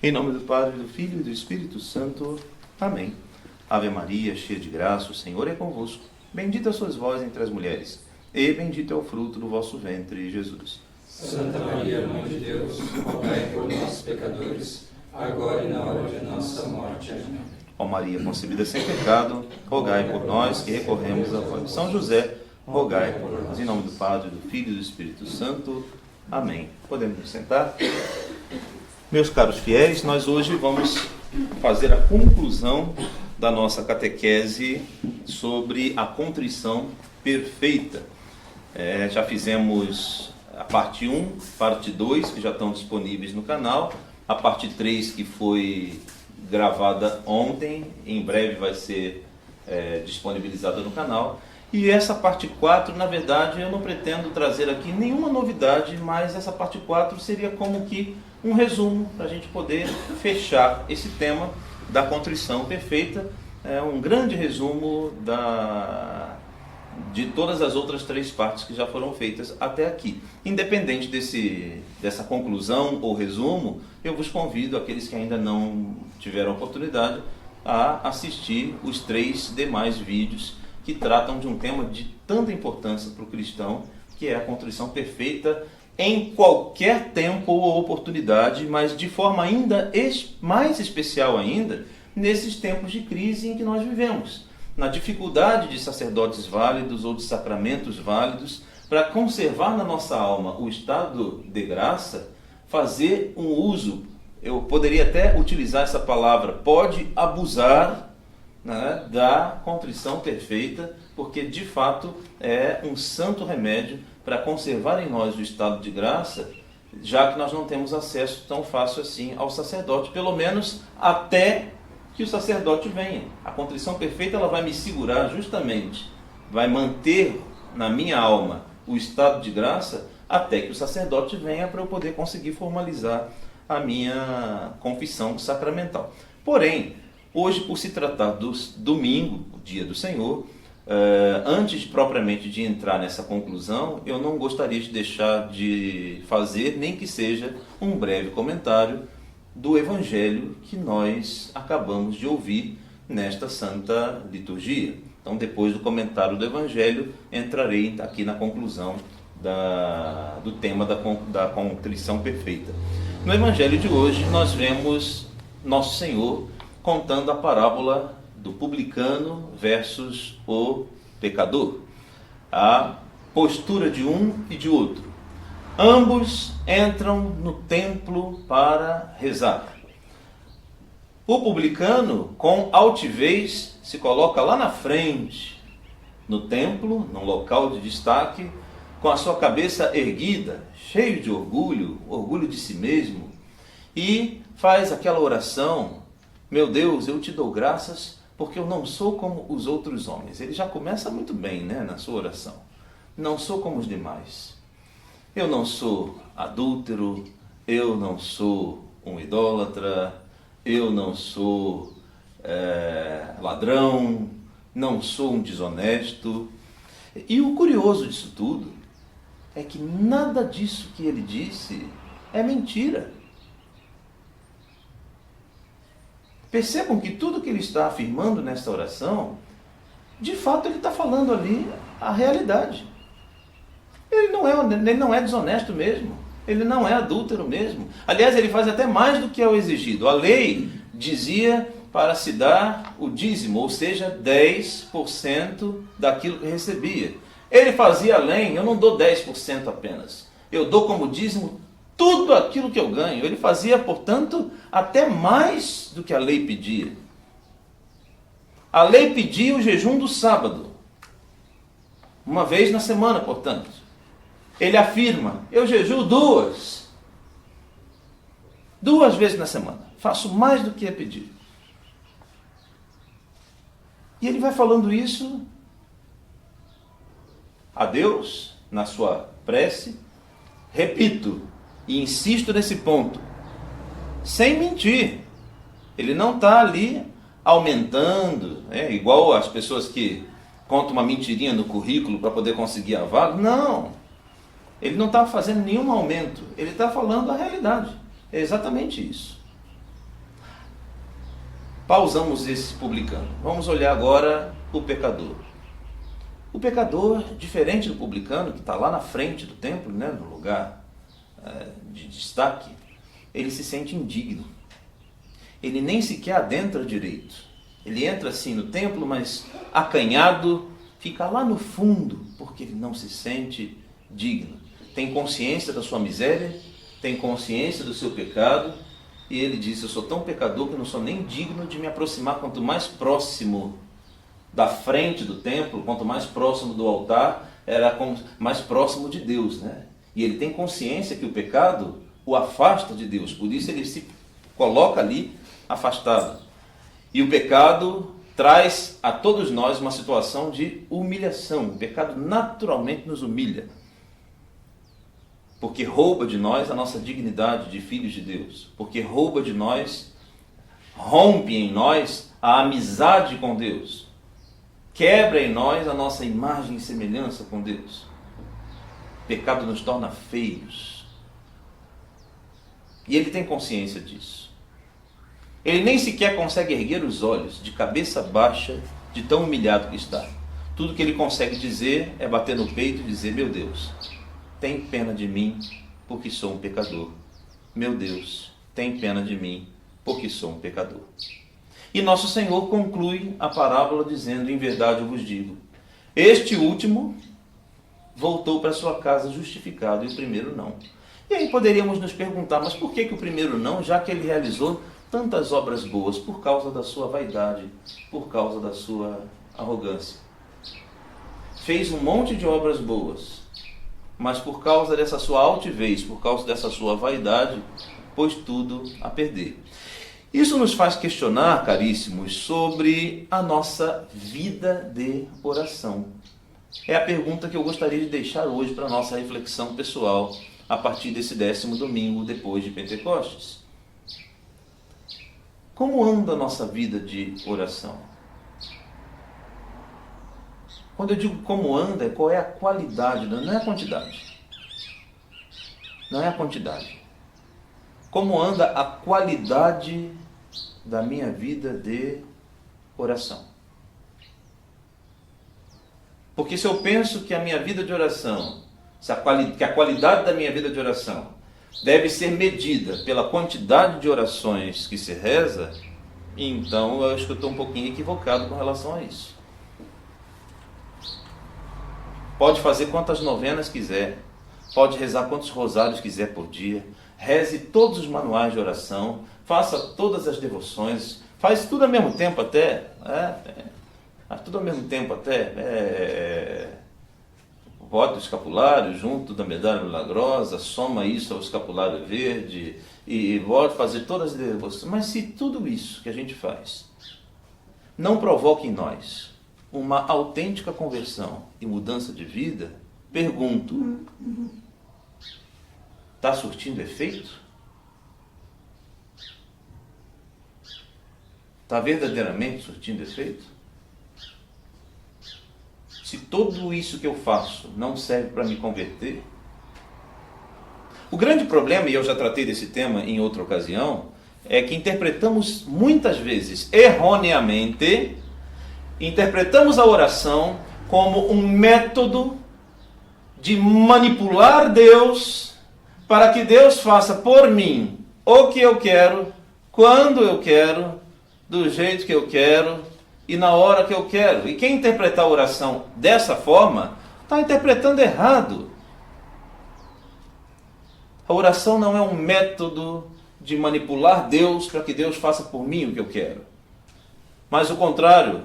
Em nome do Pai, do Filho e do Espírito Santo. Amém. Ave Maria, cheia de graça, o Senhor é convosco. Bendita sois vós entre as mulheres, e bendito é o fruto do vosso ventre, Jesus. Santa Maria, Mãe de Deus, rogai por nós, pecadores, agora e na hora de nossa morte. Amém. Ó Maria, concebida sem pecado, rogai por nós que recorremos a vós. São José, rogai por nós. Em nome do Pai, do Filho e do Espírito Santo. Amém. Podemos nos sentar? Meus caros fiéis, nós hoje vamos fazer a conclusão da nossa catequese sobre a contrição perfeita. Já fizemos a parte 1, parte 2, que já estão disponíveis no canal, a parte 3, que foi gravada ontem, em breve vai ser disponibilizada no canal. E essa parte 4, na verdade, eu não pretendo trazer aqui nenhuma novidade, mas essa parte 4 seria como que um resumo para a gente poder fechar esse tema da contrição perfeita, um grande resumo de todas as outras 3 partes que já foram feitas até aqui. Independente dessa conclusão ou resumo, eu vos convido, aqueles que ainda não tiveram oportunidade, a assistir os 3 demais vídeos que tratam de um tema de tanta importância para o cristão, que é a contrição perfeita em qualquer tempo ou oportunidade, mas de forma ainda mais especial ainda, nesses tempos de crise em que nós vivemos, na dificuldade de sacerdotes válidos ou de sacramentos válidos, para conservar na nossa alma o estado de graça, fazer um uso, eu poderia até utilizar essa palavra, pode abusar, né, da contrição perfeita, porque de fato é um santo remédio para conservar em nós o estado de graça, já que nós não temos acesso tão fácil assim ao sacerdote, pelo menos até que o sacerdote venha. A contrição perfeita ela vai me segurar justamente, vai manter na minha alma o estado de graça até que o sacerdote venha para eu poder conseguir formalizar a minha confissão sacramental. Porém, hoje, por se tratar do domingo, o dia do Senhor, antes propriamente de entrar nessa conclusão, eu não gostaria de deixar de fazer, nem que seja um breve comentário do Evangelho que nós acabamos de ouvir nesta Santa Liturgia. Então, depois do comentário do Evangelho, entrarei aqui na conclusão do tema da contrição perfeita. No Evangelho de hoje, nós vemos Nosso Senhor contando a parábola do publicano versus o pecador. A postura de um e de outro. Ambos entram no templo para rezar. O publicano, com altivez, se coloca lá na frente, no templo, num local de destaque, com a sua cabeça erguida, cheio de orgulho de si mesmo, e faz aquela oração: meu Deus, eu te dou graças porque eu não sou como os outros homens. Ele já começa muito bem, né, na sua oração. Não sou como os demais. Eu não sou adúltero, eu não sou um idólatra, eu não sou ladrão, não sou um desonesto. E o curioso disso tudo é que nada disso que ele disse é mentira. Percebam que tudo que ele está afirmando nesta oração, de fato ele está falando ali a realidade. Ele não é desonesto mesmo, ele não é adúltero mesmo. Aliás, ele faz até mais do que é o exigido. A lei dizia para se dar o dízimo, ou seja, 10% daquilo que recebia. Ele fazia além: eu não dou 10% apenas, eu dou como dízimo tudo aquilo que eu ganho. Ele fazia, portanto, até mais do que a lei pedia. A lei pedia o jejum do sábado, uma vez na semana, portanto. Ele afirma: eu jejuo 2 vezes na semana, faço mais do que é pedido. E ele vai falando isso a Deus na sua prece. Repito e insisto nesse ponto, sem mentir. Ele não está ali aumentando, igual as pessoas que contam uma mentirinha no currículo para poder conseguir a vaga. Não, ele não está fazendo nenhum aumento, ele está falando a realidade. É exatamente isso. Pausamos esse publicano. Vamos olhar agora o pecador. O pecador, diferente do publicano, que está lá na frente do templo, né, no lugar de destaque, ele se sente indigno. Ele nem sequer adentra direito. Ele entra assim no templo, mas acanhado, fica lá no fundo, porque ele não se sente digno. Tem consciência da sua miséria, tem consciência do seu pecado, e ele diz: eu sou tão pecador que não sou nem digno de me aproximar. Quanto mais próximo da frente do templo, quanto mais próximo do altar, era mais próximo de Deus, né? E ele tem consciência que o pecado o afasta de Deus, por isso ele se coloca ali afastado. E o pecado traz a todos nós uma situação de humilhação. O pecado naturalmente nos humilha, porque rouba de nós a nossa dignidade de filhos de Deus, porque rouba de nós, rompe em nós a amizade com Deus, quebra em nós a nossa imagem e semelhança com Deus. O pecado nos torna feios. E ele tem consciência disso. Ele nem sequer consegue erguer os olhos, de cabeça baixa, de tão humilhado que está. Tudo que ele consegue dizer é bater no peito e dizer: meu Deus, tem pena de mim, porque sou um pecador. Meu Deus, tem pena de mim, porque sou um pecador. E nosso Senhor conclui a parábola dizendo: em verdade eu vos digo, este último voltou para sua casa justificado, e o primeiro não. E aí poderíamos nos perguntar: mas por que o primeiro não, já que ele realizou tantas obras boas? Por causa da sua vaidade, por causa da sua arrogância. Fez um monte de obras boas, mas por causa dessa sua altivez, por causa dessa sua vaidade, pôs tudo a perder. Isso nos faz questionar, caríssimos, sobre a nossa vida de oração. É a pergunta que eu gostaria de deixar hoje para a nossa reflexão pessoal, a partir desse 10º domingo depois de Pentecostes. Como anda a nossa vida de oração? Quando eu digo como anda, qual é a qualidade, não é a quantidade. Não é a quantidade. Como anda a qualidade da minha vida de oração? Porque se eu penso que a minha vida de oração, que a qualidade da minha vida de oração deve ser medida pela quantidade de orações que se reza, então eu acho que eu estou um pouquinho equivocado com relação a isso. Pode fazer quantas novenas quiser, pode rezar quantos rosários quiser por dia, reze todos os manuais de oração, faça todas as devoções, faz tudo ao mesmo tempo até, bota o escapulário junto da medalha milagrosa, soma isso ao escapulário verde e pode fazer todas as devoções. Mas se tudo isso que a gente faz não provoca em nós uma autêntica conversão e mudança de vida, pergunto: está surtindo efeito? Está verdadeiramente surtindo efeito? Se tudo isso que eu faço não serve para me converter? O grande problema, e eu já tratei desse tema em outra ocasião, é que interpretamos muitas vezes erroneamente, interpretamos a oração como um método de manipular Deus para que Deus faça por mim o que eu quero, quando eu quero, do jeito que eu quero e na hora que eu quero. E quem interpretar a oração dessa forma está interpretando errado. A oração não é um método de manipular Deus para que Deus faça por mim o que eu quero. Mas o contrário,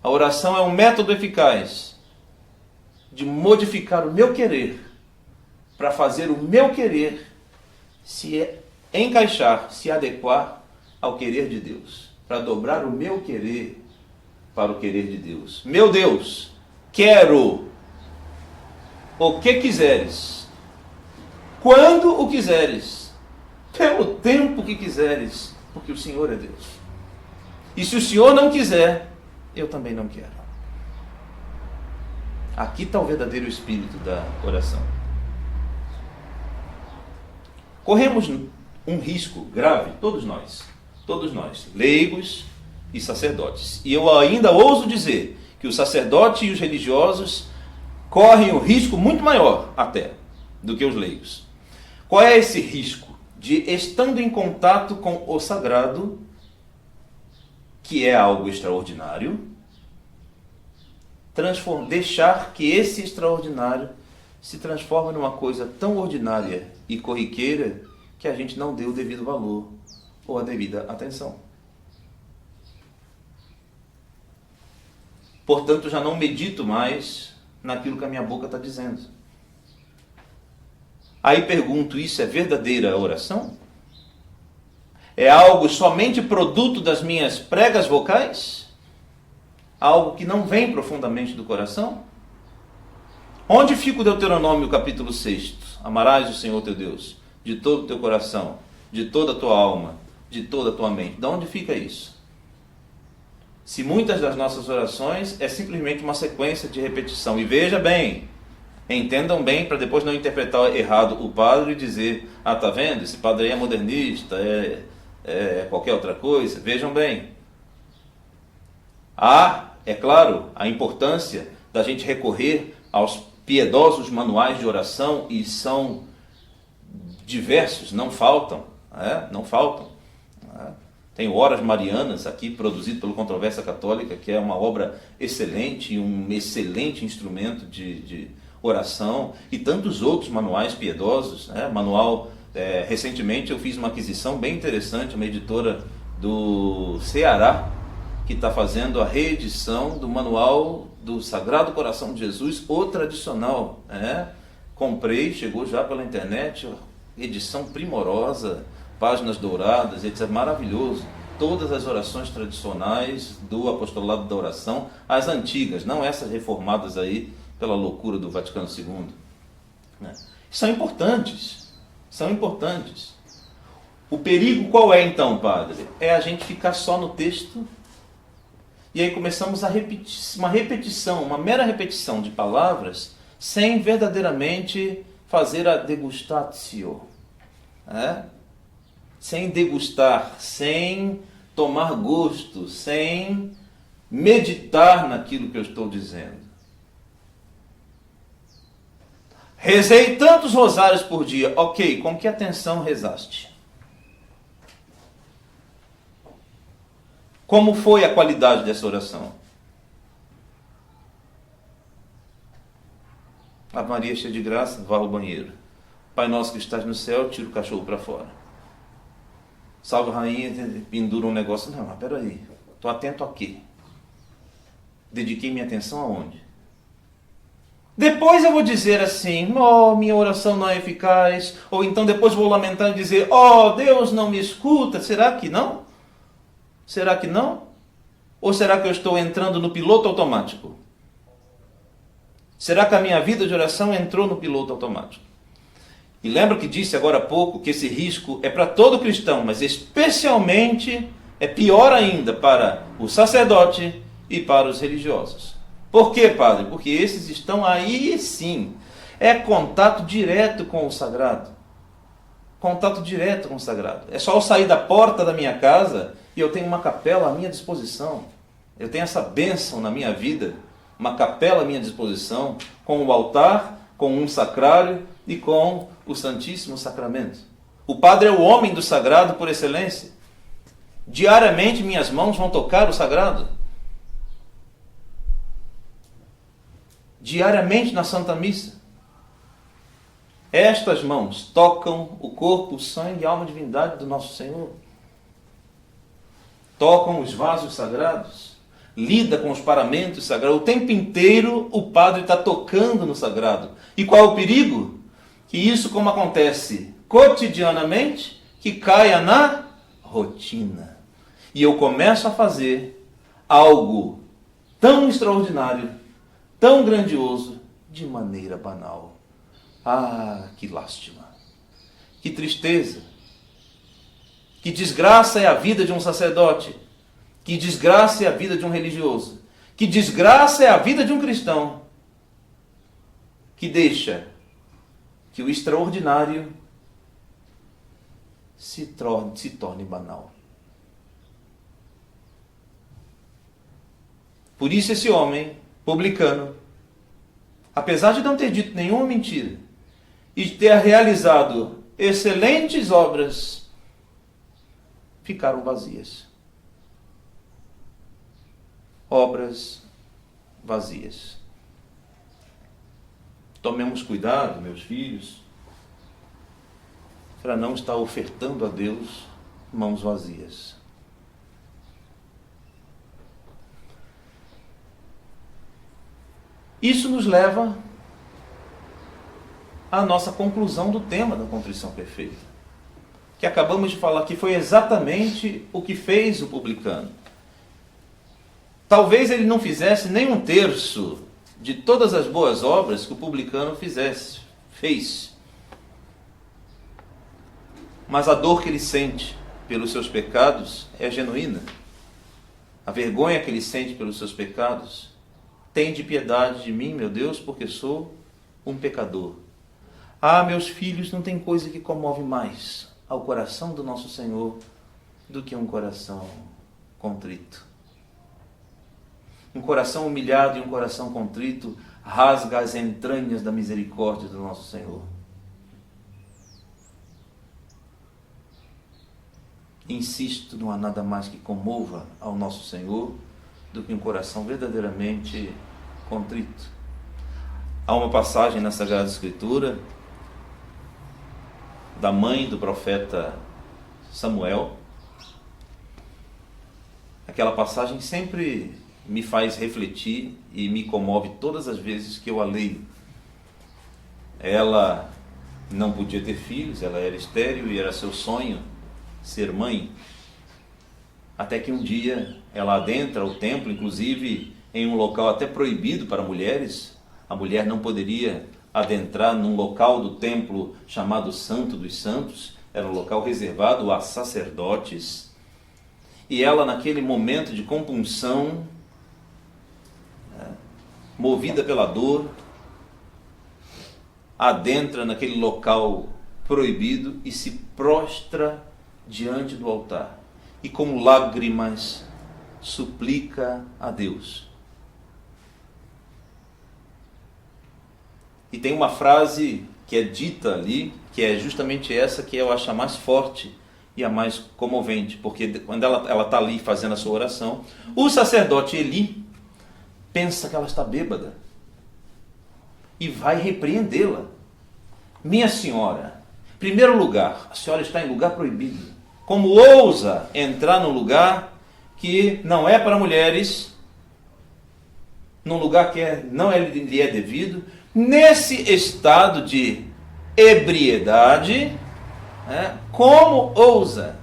a oração é um método eficaz de modificar o meu querer para fazer o meu querer se encaixar, se adequar ao querer de Deus, para dobrar o meu querer para o querer de Deus. Meu Deus, quero o que quiseres, quando o quiseres, pelo tempo que quiseres, porque o Senhor é Deus. E se o Senhor não quiser, eu também não quero. Aqui está o verdadeiro espírito da oração. Corremos um risco grave, todos nós, leigos, e sacerdotes. E eu ainda ouso dizer que o sacerdote e os religiosos correm um risco muito maior até do que os leigos. Qual é esse risco? De, estando em contato com o sagrado, que é algo extraordinário, deixar que esse extraordinário se transforme numa coisa tão ordinária e corriqueira que a gente não dê o devido valor ou a devida atenção. Portanto, já não medito mais naquilo que a minha boca está dizendo. Aí pergunto, isso é verdadeira oração? É algo somente produto das minhas pregas vocais? Algo que não vem profundamente do coração? Onde fica o Deuteronômio capítulo 6? Amarás o Senhor teu Deus de todo o teu coração, de toda a tua alma, de toda a tua mente. De onde fica isso? Se muitas das nossas orações é simplesmente uma sequência de repetição. E veja bem, entendam bem, para depois não interpretar errado o padre e dizer, tá vendo, esse padre aí é modernista, é qualquer outra coisa. Vejam bem. É claro, a importância da gente recorrer aos piedosos manuais de oração, e são diversos, não faltam. Não faltam. Tem Horas Marianas aqui, produzido pelo Controvérsia Católica, que é uma obra excelente e um excelente instrumento de oração, e tantos outros manuais piedosos. Manual, recentemente eu fiz uma aquisição bem interessante, uma editora do Ceará, que está fazendo a reedição do manual do Sagrado Coração de Jesus, o tradicional. Comprei, chegou já pela internet, edição primorosa, páginas douradas, etc. Maravilhoso. Todas as orações tradicionais do apostolado da oração, as antigas, não essas reformadas aí pela loucura do Vaticano II. São importantes. São importantes. O perigo qual é então, padre? É a gente ficar só no texto, e aí começamos a repetir, uma mera repetição de palavras, sem verdadeiramente fazer a degustatio. Sem degustar, sem tomar gosto, sem meditar naquilo que eu estou dizendo. Rezei tantos rosários por dia. Ok, com que atenção rezaste? Como foi a qualidade dessa oração? Ave Maria, cheia de graça, vá ao banheiro. Pai nosso que estás no céu, tira o cachorro para fora. Salve Rainha, pendura um negócio. Não, mas peraí, estou atento a quê? Dediquei minha atenção aonde? Depois eu vou dizer assim, minha oração não é eficaz. Ou então depois vou lamentar e dizer, Deus não me escuta. Será que não? Será que não? Ou será que eu estou entrando no piloto automático? Será que a minha vida de oração entrou no piloto automático? E lembra que disse agora há pouco que esse risco é para todo cristão, mas especialmente é pior ainda para o sacerdote e para os religiosos. Por quê, padre? Porque esses estão aí sim. É contato direto com o sagrado. Contato direto com o sagrado. É só eu sair da porta da minha casa e eu tenho uma capela à minha disposição. Eu tenho essa bênção na minha vida, uma capela à minha disposição, com o altar, com um sacrário e com o Santíssimo Sacramento. O padre é o homem do sagrado por excelência. Diariamente minhas mãos vão tocar o sagrado. Diariamente na Santa Missa. Estas mãos tocam o corpo, o sangue e a alma e divindade do nosso Senhor. Tocam os vasos sagrados. Lida com os paramentos sagrados. O tempo inteiro o padre está tocando no sagrado. E qual é o perigo? Que isso, como acontece cotidianamente, que caia na rotina. E eu começo a fazer algo tão extraordinário, tão grandioso, de maneira banal. Que lástima. Que tristeza. Que desgraça é a vida de um sacerdote. Que desgraça é a vida de um religioso. Que desgraça é a vida de um cristão. Que deixa que o extraordinário se torne banal. Por isso esse homem, publicano, apesar de não ter dito nenhuma mentira e de ter realizado excelentes obras, ficaram vazias. Obras vazias. Tomemos cuidado, meus filhos, para não estar ofertando a Deus mãos vazias. Isso nos leva à nossa conclusão do tema da contrição perfeita, que acabamos de falar que foi exatamente o que fez o publicano. Talvez ele não fizesse nem um terço de todas as boas obras que o publicano fez. Mas a dor que ele sente pelos seus pecados é genuína. A vergonha que ele sente pelos seus pecados: tende piedade de mim, meu Deus, porque sou um pecador. Ah, meus filhos, não tem coisa que comove mais ao coração do nosso Senhor do que um coração contrito. Um coração humilhado e um coração contrito rasga as entranhas da misericórdia do nosso Senhor. Insisto, não há nada mais que comova ao nosso Senhor do que um coração verdadeiramente contrito. Há uma passagem na Sagrada Escritura da mãe do profeta Samuel. Aquela passagem sempre me faz refletir e me comove todas as vezes que eu a leio. Ela não podia ter filhos, ela era estéril e era seu sonho ser mãe. Até que um dia ela adentra o templo, inclusive em um local até proibido para mulheres. A mulher não poderia adentrar num local do templo chamado Santo dos Santos, era um local reservado a sacerdotes. E ela, naquele momento de compunção, movida pela dor, adentra naquele local proibido e se prostra diante do altar. E com lágrimas suplica a Deus. E tem uma frase que é dita ali, que é justamente essa que eu acho a mais forte e a mais comovente, porque quando ela está ali fazendo a sua oração, o sacerdote Eli pensa que ela está bêbada e vai repreendê-la. Minha senhora, em primeiro lugar, a senhora está em lugar proibido. Como ousa entrar num lugar que não é para mulheres, num lugar que não lhe é devido, nesse estado de ebriedade, como ousa?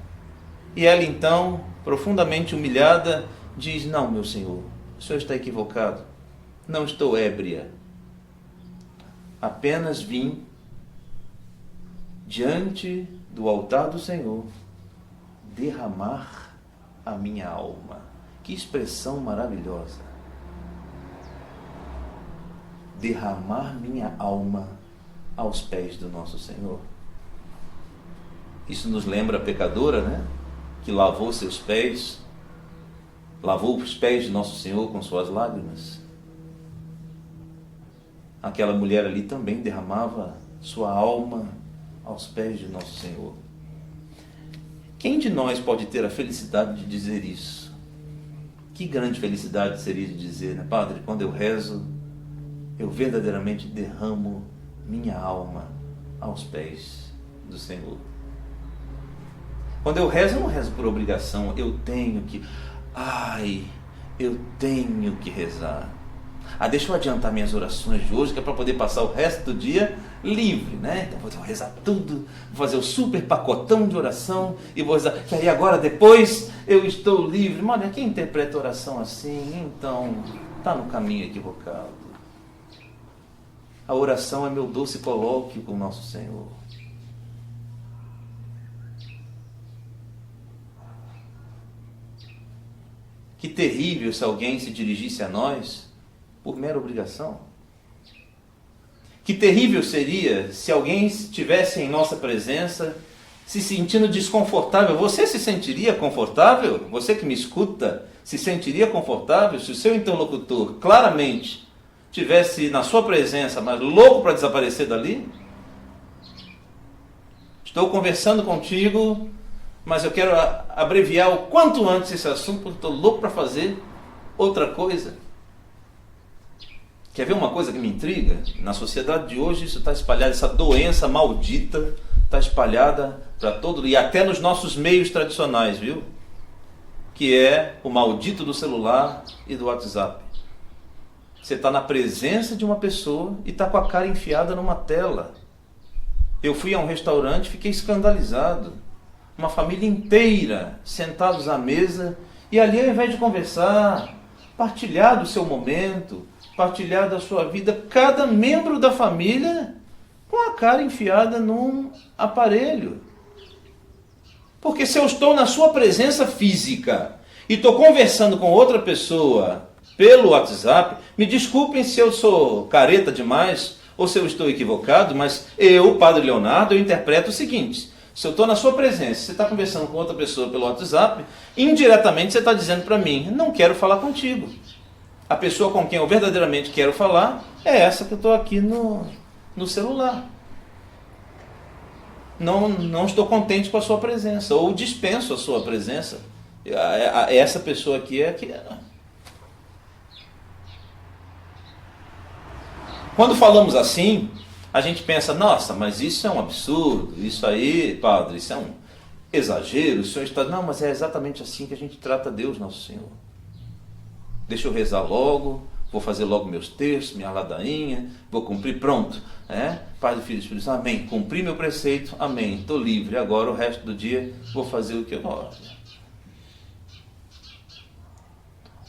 E ela então, profundamente humilhada, diz: não, meu senhor, o senhor está equivocado, não estou ébria, apenas vim diante do altar do Senhor derramar a minha alma. Que expressão maravilhosa! Derramar minha alma aos pés do nosso Senhor. Isso nos lembra a pecadora, né? Que lavou seus pés, lavou os pés de nosso Senhor com suas lágrimas. Aquela mulher ali também derramava sua alma aos pés de nosso Senhor. Quem de nós pode ter a felicidade de dizer isso? Que grande felicidade seria de dizer, né, Padre, quando eu rezo, eu verdadeiramente derramo minha alma aos pés do Senhor. Quando eu rezo, eu não rezo por obrigação, eu tenho que rezar. Deixa eu adiantar minhas orações de hoje, que é para poder passar o resto do dia livre, né? Então vou rezar tudo, vou fazer o super pacotão de oração e vou rezar, que aí agora depois eu estou livre. Olha, quem interpreta oração assim, então está no caminho equivocado. A oração é meu doce colóquio com o nosso Senhor. Que terrível se alguém se dirigisse a nós por mera obrigação. Que terrível seria se alguém estivesse em nossa presença se sentindo desconfortável. Você se sentiria confortável? Você que me escuta, se sentiria confortável se o seu interlocutor claramente tivesse na sua presença, mas louco para desaparecer dali? Estou conversando contigo, mas eu quero abreviar o quanto antes esse assunto, porque estou louco para fazer outra coisa. Quer ver uma coisa que me intriga? Na sociedade de hoje isso está espalhado, essa doença maldita está espalhada para todo, e até nos nossos meios tradicionais, viu? Que é o maldito do celular e do WhatsApp. Você está na presença de uma pessoa e está com a cara enfiada numa tela. Eu fui a um restaurante, fiquei escandalizado. Uma família inteira sentados à mesa, e ali, ao invés de conversar, partilhar do seu momento, partilhar da sua vida, cada membro da família com a cara enfiada num aparelho. Porque se eu estou na sua presença física e estou conversando com outra pessoa pelo WhatsApp, me desculpem se eu sou careta demais ou se eu estou equivocado, mas eu, Padre Leonardo, eu interpreto o seguinte: se eu estou na sua presença, você está conversando com outra pessoa pelo WhatsApp, indiretamente você está dizendo para mim, não quero falar contigo. A pessoa com quem eu verdadeiramente quero falar é essa que eu estou aqui no celular. Não estou contente com a sua presença, ou dispenso a sua presença. Essa pessoa aqui é que... Quando falamos assim, a gente pensa, nossa, mas isso é um absurdo, isso aí, padre, isso é um exagero, o senhor está... Não, mas é exatamente assim que a gente trata Deus, nosso Senhor. Deixa eu rezar logo, vou fazer logo meus textos, minha ladainha, vou cumprir, pronto. Pai, Filho e Espírito Santo, amém. Cumpri meu preceito, amém. Estou livre, agora o resto do dia vou fazer o que eu gosto.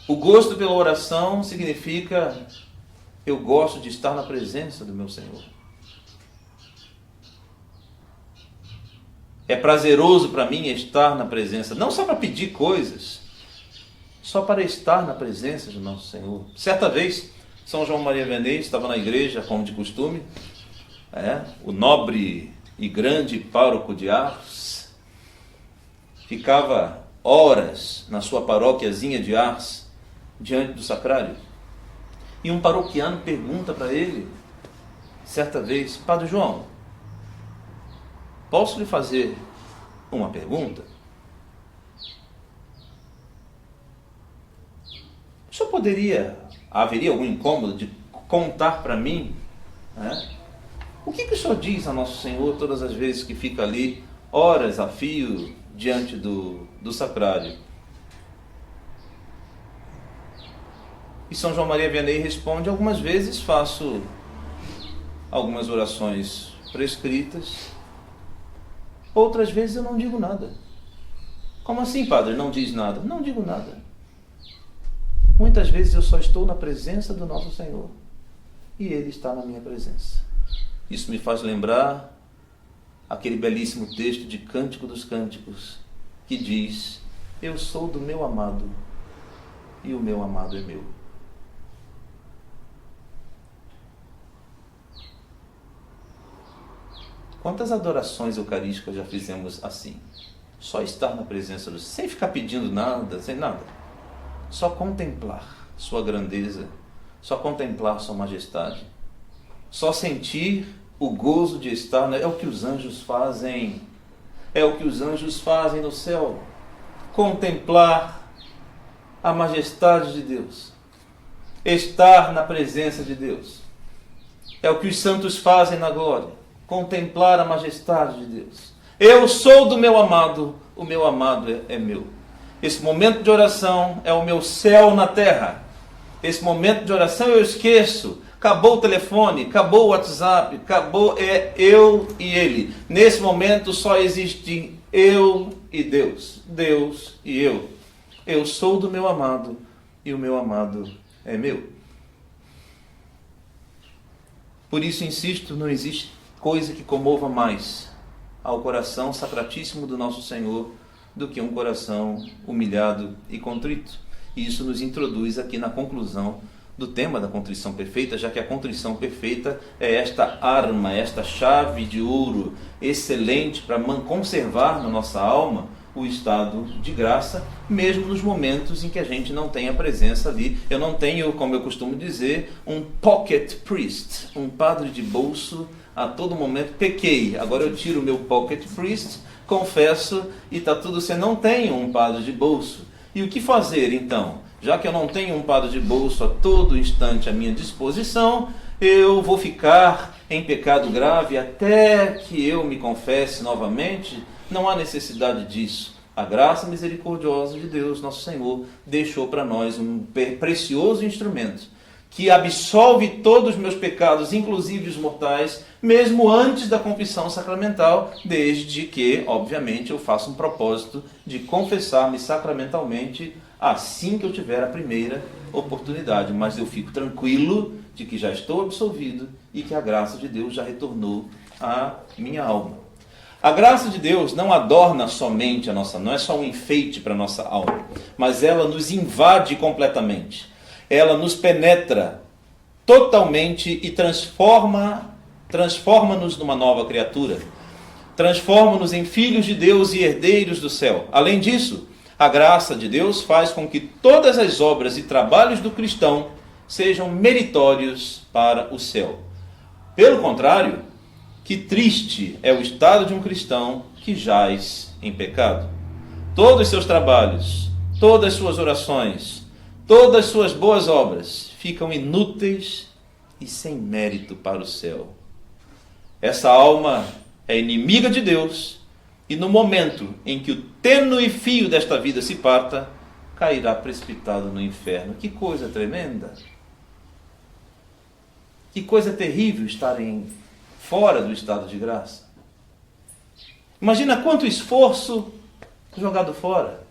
O gosto pela oração significa eu gosto de estar na presença do meu Senhor. É prazeroso para mim estar na presença, não só para pedir coisas, só para estar na presença do nosso Senhor. Certa vez, São João Maria Vianney estava na igreja, como de costume, o nobre e grande pároco de Ars, ficava horas na sua paróquiazinha de Ars, diante do sacrário, e um paroquiano pergunta para ele, certa vez, Padre João, posso lhe fazer uma pergunta? O senhor haveria algum incômodo de contar para mim, o que o senhor diz a Nosso Senhor todas as vezes que fica ali, horas a fio, diante do sacrário? E São João Maria Vianney responde, algumas vezes faço algumas orações prescritas, outras vezes eu não digo nada. Como assim, padre, não diz nada? Não digo nada. Muitas vezes eu só estou na presença do nosso Senhor e Ele está na minha presença. Isso me faz lembrar aquele belíssimo texto de Cântico dos Cânticos que diz, eu sou do meu amado e o meu amado é meu. Quantas adorações eucarísticas já fizemos assim? Só estar na presença do Senhor, sem ficar pedindo nada, sem nada. Só contemplar sua grandeza, só contemplar sua majestade, só sentir o gozo de estar, é o que os anjos fazem, no céu, contemplar a majestade de Deus, estar na presença de Deus, é o que os santos fazem na glória, contemplar a majestade de Deus. Eu sou do meu amado, o meu amado é meu. Esse momento de oração é o meu céu na terra. Esse momento de oração eu esqueço. Acabou o telefone, acabou o WhatsApp, acabou eu e ele. Nesse momento só existe eu e Deus. Deus e eu. Eu sou do meu amado e o meu amado é meu. Por isso insisto, não existe coisa que comova mais ao coração sacratíssimo do nosso Senhor do que um coração humilhado e contrito. E isso nos introduz aqui na conclusão do tema da contrição perfeita, já que a contrição perfeita é esta arma, esta chave de ouro excelente para conservar na nossa alma o estado de graça, mesmo nos momentos em que a gente não tem a presença ali. Eu não tenho, como eu costumo dizer, um pocket priest, um padre de bolso a todo momento. Pequei, agora eu tiro o meu pocket priest, confesso e está tudo certo. Não tenho um padre de bolso. E o que fazer então? Já que eu não tenho um padre de bolso a todo instante à minha disposição, eu vou ficar em pecado grave até que eu me confesse novamente? Não há necessidade disso. A graça misericordiosa de Deus, nosso Senhor, deixou para nós um precioso instrumento que absolve todos os meus pecados, inclusive os mortais, mesmo antes da confissão sacramental, desde que, obviamente, eu faça um propósito de confessar-me sacramentalmente assim que eu tiver a primeira oportunidade. Mas eu fico tranquilo de que já estou absolvido e que a graça de Deus já retornou à minha alma. A graça de Deus não adorna somente a nossa, não é só um enfeite para a nossa alma, mas ela nos invade completamente. Ela nos penetra totalmente e transforma-nos numa nova criatura. Transforma-nos em filhos de Deus e herdeiros do céu. Além disso, a graça de Deus faz com que todas as obras e trabalhos do cristão sejam meritórios para o céu. Pelo contrário, que triste é o estado de um cristão que jaz em pecado. Todos os seus trabalhos, todas as suas orações, todas as suas boas obras ficam inúteis e sem mérito para o céu. Essa alma é inimiga de Deus e no momento em que o tênue fio desta vida se parta, cairá precipitado no inferno. Que coisa tremenda! Que coisa terrível estarem fora do estado de graça. Imagina quanto esforço jogado fora.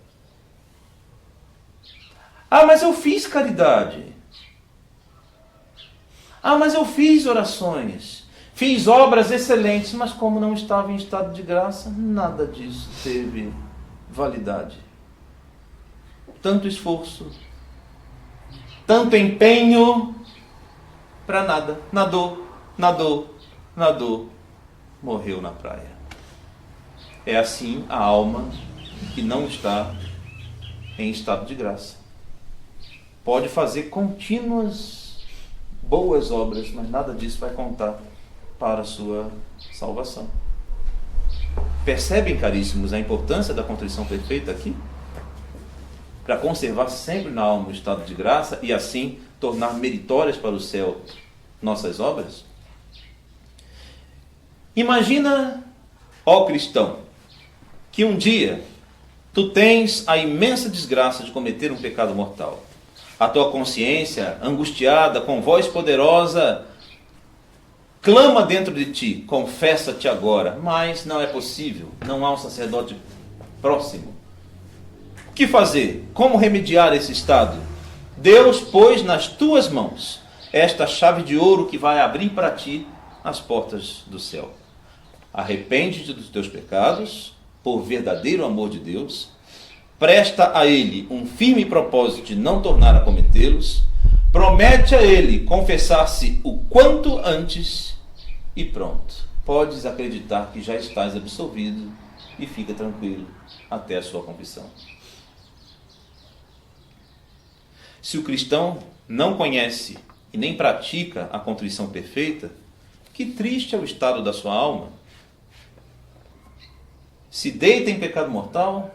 Ah, mas eu fiz caridade. Ah, mas eu fiz orações. Fiz obras excelentes, mas como não estava em estado de graça, nada disso teve validade. Tanto esforço, tanto empenho, para nada. Nadou, morreu na praia. É assim a alma que não está em estado de graça. Pode fazer contínuas boas obras, mas nada disso vai contar para a sua salvação. Percebem, caríssimos, a importância da contrição perfeita aqui? Para conservar sempre na alma o estado de graça e assim tornar meritórias para o céu nossas obras? Imagina, ó cristão, que um dia tu tens a imensa desgraça de cometer um pecado mortal. A tua consciência, angustiada, com voz poderosa, clama dentro de ti, confessa-te agora, mas não é possível, não há um sacerdote próximo. O que fazer? Como remediar esse estado? Deus pôs nas tuas mãos esta chave de ouro que vai abrir para ti as portas do céu. Arrepende-te dos teus pecados, por verdadeiro amor de Deus, presta a Ele um firme propósito de não tornar a cometê-los, promete a Ele confessar-se o quanto antes e pronto. Podes acreditar que já estás absolvido e fica tranquilo até a sua confissão. Se o cristão não conhece e nem pratica a contrição perfeita, que triste é o estado da sua alma. Se deita em pecado mortal,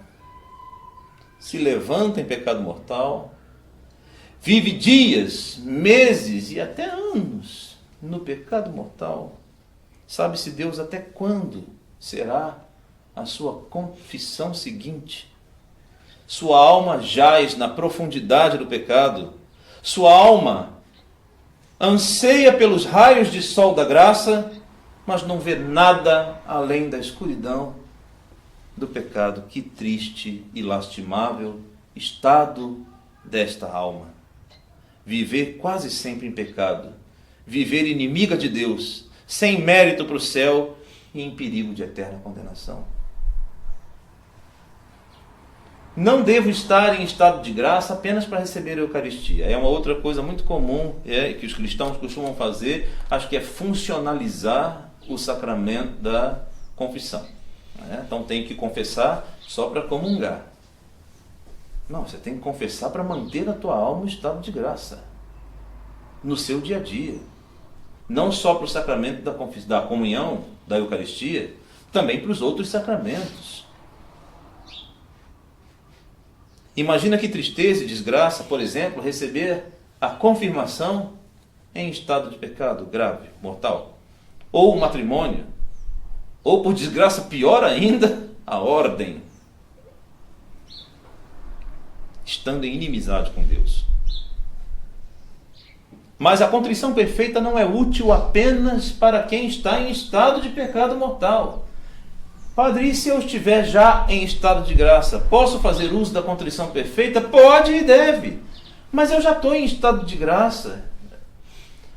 se levanta em pecado mortal, vive dias, meses e até anos no pecado mortal. Sabe-se Deus até quando será a sua confissão seguinte? Sua alma jaz na profundidade do pecado. Sua alma anseia pelos raios de sol da graça, mas não vê nada além da escuridão do pecado. Que triste e lastimável estado desta alma. Viver quase sempre em pecado, viver inimiga de Deus, sem mérito para o céu e em perigo de eterna condenação. Não devo estar em estado de graça apenas para receber a Eucaristia. É uma outra coisa muito comum que os cristãos costumam fazer, acho que é funcionalizar o sacramento da confissão. Então tem que confessar só para comungar. Não, você tem que confessar para manter a tua alma em estado de graça, no seu dia a dia. Não só para o sacramento da comunhão, da Eucaristia, também para os outros sacramentos. Imagina que tristeza e desgraça, por exemplo, receber a confirmação em estado de pecado grave, mortal. Ou o matrimônio. Ou, por desgraça, pior ainda, a ordem. Estando em inimizade com Deus. Mas a contrição perfeita não é útil apenas para quem está em estado de pecado mortal. Padre, e se eu estiver já em estado de graça, posso fazer uso da contrição perfeita? Pode e deve. Mas eu já estou em estado de graça.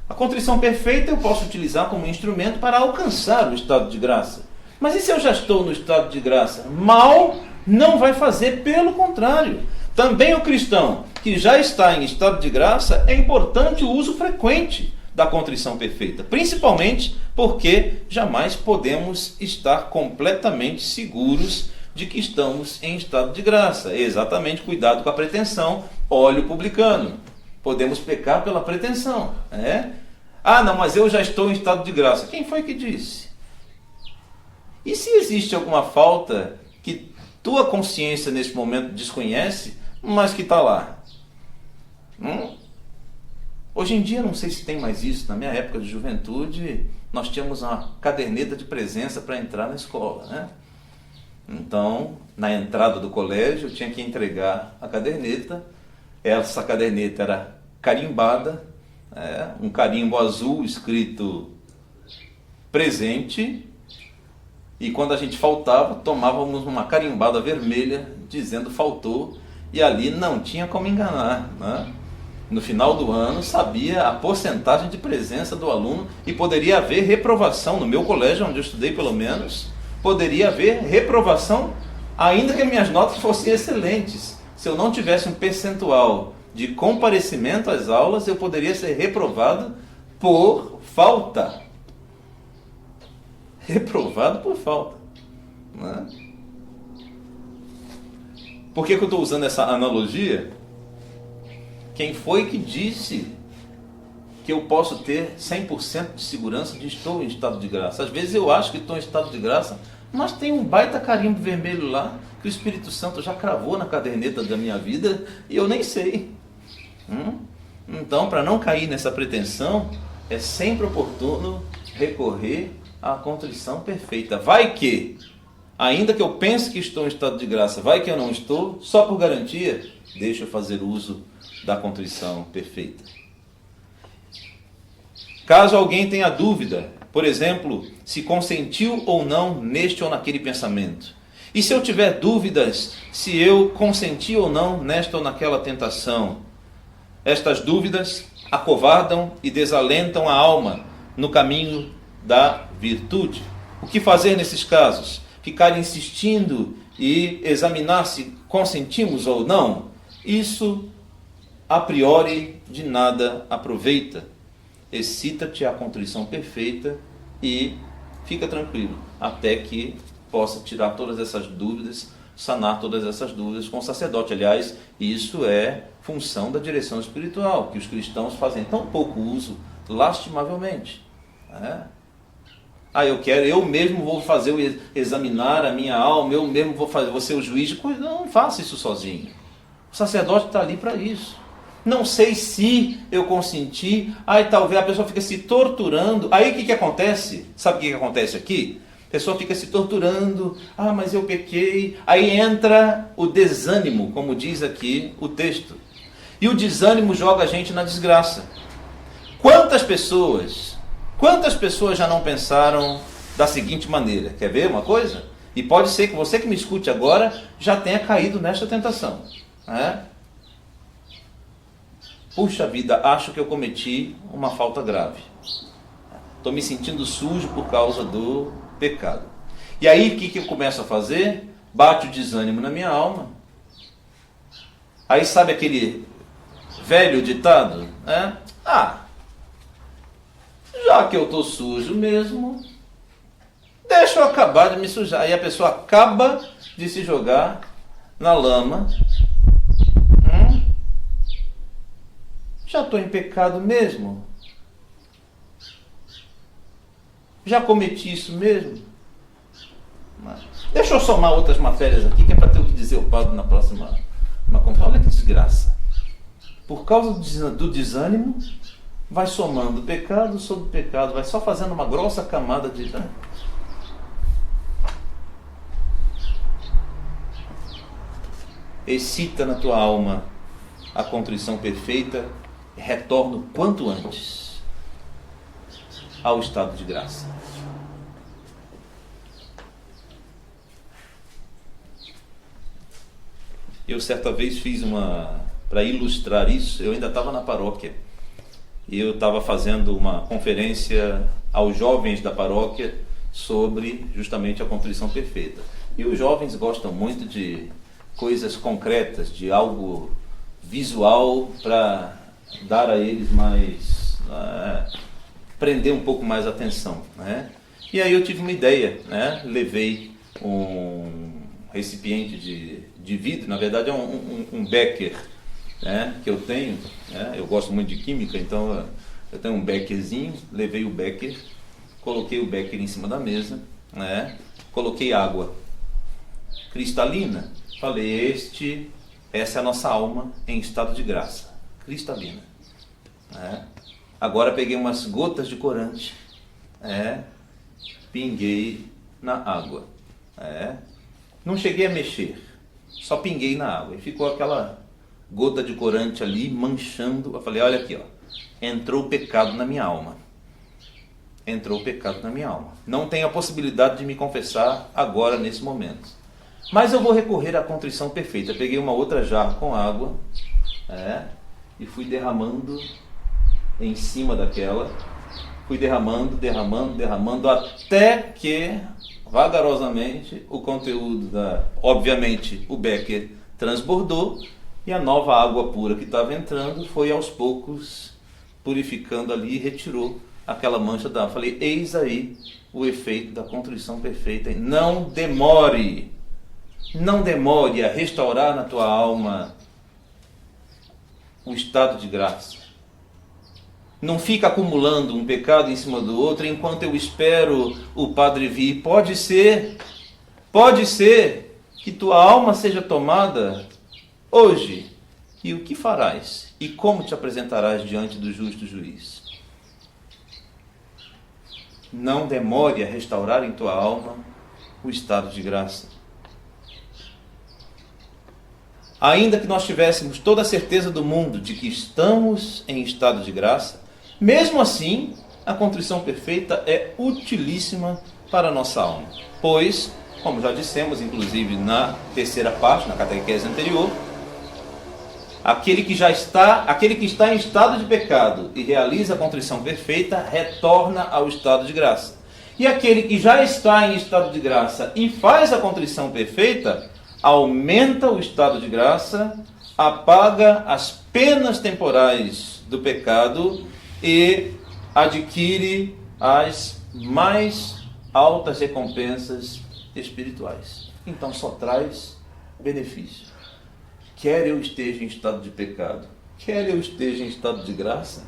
A contrição perfeita eu posso utilizar como instrumento para alcançar o estado de graça. Mas e se eu já estou no estado de graça? Mal não vai fazer, pelo contrário. Também o cristão que já está em estado de graça, é importante o uso frequente da contrição perfeita, principalmente porque jamais podemos estar completamente seguros de que estamos em estado de graça. Exatamente, cuidado com a pretensão, óleo publicano. Podemos pecar pela pretensão. Ah, não, mas eu já estou em estado de graça. Quem foi que disse? E se existe alguma falta que tua consciência nesse momento desconhece, mas que está lá? Hoje em dia, não sei se tem mais isso. Na minha época de juventude, nós tínhamos uma caderneta de presença para entrar na escola, Então, na entrada do colégio, eu tinha que entregar a caderneta. Essa caderneta era carimbada, um carimbo azul escrito presente, e quando a gente faltava, tomávamos uma carimbada vermelha dizendo faltou, e ali não tinha como enganar, No final do ano, sabia a porcentagem de presença do aluno e poderia haver reprovação. No meu colégio, onde eu estudei pelo menos, poderia haver reprovação, ainda que minhas notas fossem excelentes. Se eu não tivesse um percentual de comparecimento às aulas, eu poderia ser reprovado por falta. Reprovado por falta. Por que eu estou usando essa analogia? Quem foi que disse que eu posso ter 100% de segurança de estou em estado de graça? Às vezes eu acho que estou em estado de graça, mas tem um baita carimbo vermelho lá que o Espírito Santo já cravou na caderneta da minha vida e eu nem sei. Então, para não cair nessa pretensão, é sempre oportuno recorrer à contrição perfeita. Vai que, ainda que eu pense que estou em estado de graça, vai que eu não estou, só por garantia, deixa eu fazer uso da contrição perfeita. Caso alguém tenha dúvida, por exemplo, se consentiu ou não neste ou naquele pensamento, e se eu tiver dúvidas se eu consenti ou não nesta ou naquela tentação, estas dúvidas acovardam e desalentam a alma no caminho da virtude. O que fazer nesses casos? Ficar insistindo e examinar se consentimos ou não? Isso a priori de nada aproveita. Excita-te à contrição perfeita e fica tranquilo, até que possa tirar todas essas dúvidas, sanar todas essas dúvidas com o sacerdote. Aliás, isso é função da direção espiritual, que os cristãos fazem tão pouco uso, lastimavelmente. Eu mesmo vou examinar a minha alma, eu mesmo vou ser o juiz de coisa. Não faça isso sozinho. O sacerdote está ali para isso. Não sei se eu consenti. Talvez a pessoa fica se torturando. Aí o que acontece? Sabe o que acontece aqui? A pessoa fica se torturando. Mas eu pequei. Aí entra o desânimo, como diz aqui o texto. E o desânimo joga a gente na desgraça. Quantas pessoas já não pensaram da seguinte maneira? Quer ver uma coisa? E pode ser que você que me escute agora já tenha caído nesta tentação. Puxa vida, acho que eu cometi uma falta grave. Estou me sentindo sujo por causa do pecado. E aí o que eu começo a fazer? Bate o desânimo na minha alma. Aí sabe aquele velho ditado? Né? Já que eu estou sujo mesmo, deixa eu acabar de me sujar. Aí a pessoa acaba de se jogar na lama. Já estou em pecado mesmo? Já cometi isso mesmo? Deixa eu somar outras matérias aqui, que é para ter o que dizer o padre na próxima conferência. Olha que desgraça. Por causa do desânimo, vai somando pecado sobre pecado, vai só fazendo uma grossa camada de... Excita na tua alma a contrição perfeita, retorna o quanto antes ao estado de graça. Eu certa vez fiz para ilustrar isso, eu ainda estava na paróquia, e eu estava fazendo uma conferência aos jovens da paróquia sobre justamente a contrição perfeita. E os jovens gostam muito de coisas concretas, de algo visual para dar a eles mais, prender um pouco mais a atenção, né? E aí eu tive uma ideia, né? Levei um recipiente de vidro, na verdade é um becker, né? Que eu tenho, né? Eu gosto muito de química, então eu tenho um beckerzinho, levei o becker, coloquei o becker em cima da mesa, né? Coloquei água cristalina, falei, essa é a nossa alma em estado de graça, cristalina. Agora peguei umas gotas de corante, pinguei na água, não cheguei a mexer, só pinguei na água e ficou aquela gota de corante ali manchando. Eu falei, olha aqui, ó, entrou o pecado na minha alma, não tenho a possibilidade de me confessar agora nesse momento, mas eu vou recorrer à contrição perfeita. Peguei uma outra jarra com água, e fui derramando em cima daquela, fui derramando, até que, vagarosamente, o conteúdo obviamente, o becker transbordou, e a nova água pura que estava entrando foi aos poucos purificando ali e retirou aquela mancha d'água. Falei, eis aí o efeito da contrição perfeita. Não demore a restaurar na tua alma o estado de graça. Não fica acumulando um pecado em cima do outro enquanto eu espero o Padre vir. Pode ser que tua alma seja tomada hoje. E o que farás? E como te apresentarás diante do justo juiz? Não demore a restaurar em tua alma o estado de graça. Ainda que nós tivéssemos toda a certeza do mundo de que estamos em estado de graça, mesmo assim, a contrição perfeita é utilíssima para a nossa alma. Pois, como já dissemos, inclusive na terceira parte, na catequese anterior, aquele que está em estado de pecado e realiza a contrição perfeita, retorna ao estado de graça. E aquele que já está em estado de graça e faz a contrição perfeita, aumenta o estado de graça, apaga as penas temporais do pecado e adquire as mais altas recompensas espirituais. Então só traz benefício. Quer eu esteja em estado de pecado, quer eu esteja em estado de graça,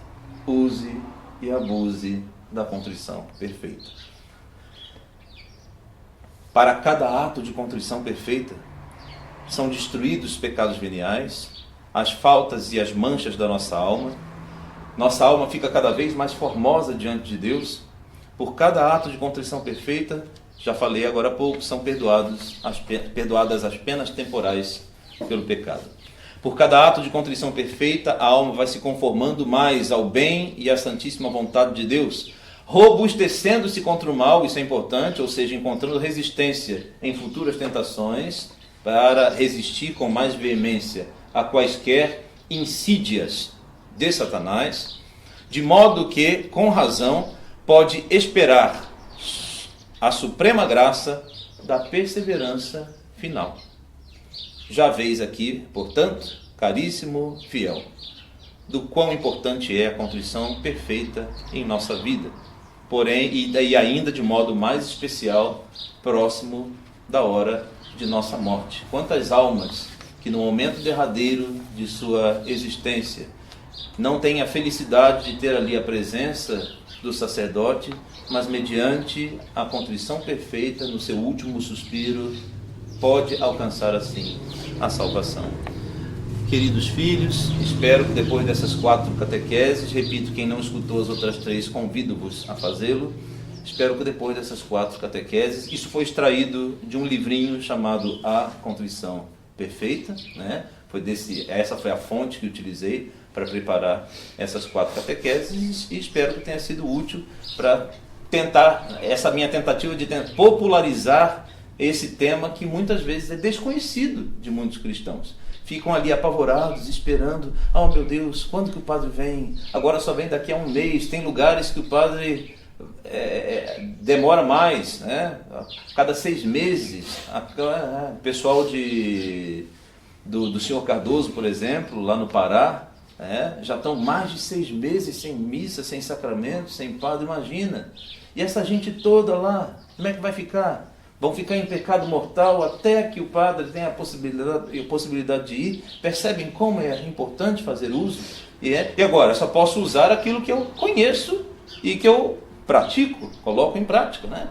use e abuse da contrição perfeita. Para cada ato de contrição perfeita, são destruídos os pecados veniais, as faltas e as manchas da nossa alma. Nossa alma fica cada vez mais formosa diante de Deus. Por cada ato de contrição perfeita, já falei agora há pouco, são perdoadas as penas temporais pelo pecado. Por cada ato de contrição perfeita, a alma vai se conformando mais ao bem e à santíssima vontade de Deus, robustecendo-se contra o mal, isso é importante, ou seja, encontrando resistência em futuras tentações, para resistir com mais veemência a quaisquer insídias de Satanás, de modo que, com razão, pode esperar a suprema graça da perseverança final. Já veis aqui, portanto, caríssimo fiel, do quão importante é a contrição perfeita em nossa vida, porém, e ainda de modo mais especial, próximo da hora de nossa morte. Quantas almas que no momento derradeiro de sua existência não têm a felicidade de ter ali a presença do sacerdote, mas mediante a contrição perfeita no seu último suspiro, pode alcançar assim a salvação. Queridos filhos, espero que depois dessas 4 catequeses, repito, quem não escutou as outras 3, convido-vos a fazê-lo. Espero que depois dessas 4 catequeses, isso foi extraído de um livrinho chamado A Contrição Perfeita, né? Essa foi a fonte que utilizei para preparar essas 4 catequeses, e espero que tenha sido útil para tentar, essa minha tentativa de popularizar esse tema que muitas vezes é desconhecido de muitos cristãos. Ficam ali apavorados, esperando, oh meu Deus, quando que o padre vem? Agora só vem daqui a um mês. Tem lugares que o padre demora mais, né? Cada 6 meses. O pessoal do senhor Cardoso, por exemplo, lá no Pará, já estão mais de 6 meses sem missa, sem sacramento, sem padre, imagina. E essa gente toda lá, como é que vai ficar? Vão ficar em pecado mortal até que o padre tenha a possibilidade de ir. Percebem como é importante fazer uso? E agora, só posso usar aquilo que eu conheço e que eu pratico, coloco em prática, né?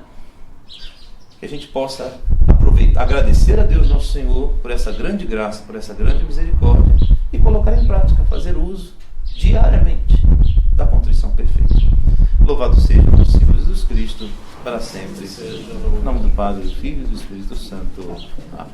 Que a gente possa aproveitar, agradecer a Deus nosso Senhor por essa grande graça, por essa grande misericórdia, e colocar em prática, fazer uso diariamente da contrição perfeita. Louvado seja nosso Senhor Jesus Cristo, para sempre. Em nome do Padre, do Filho e do Espírito Santo. Amém.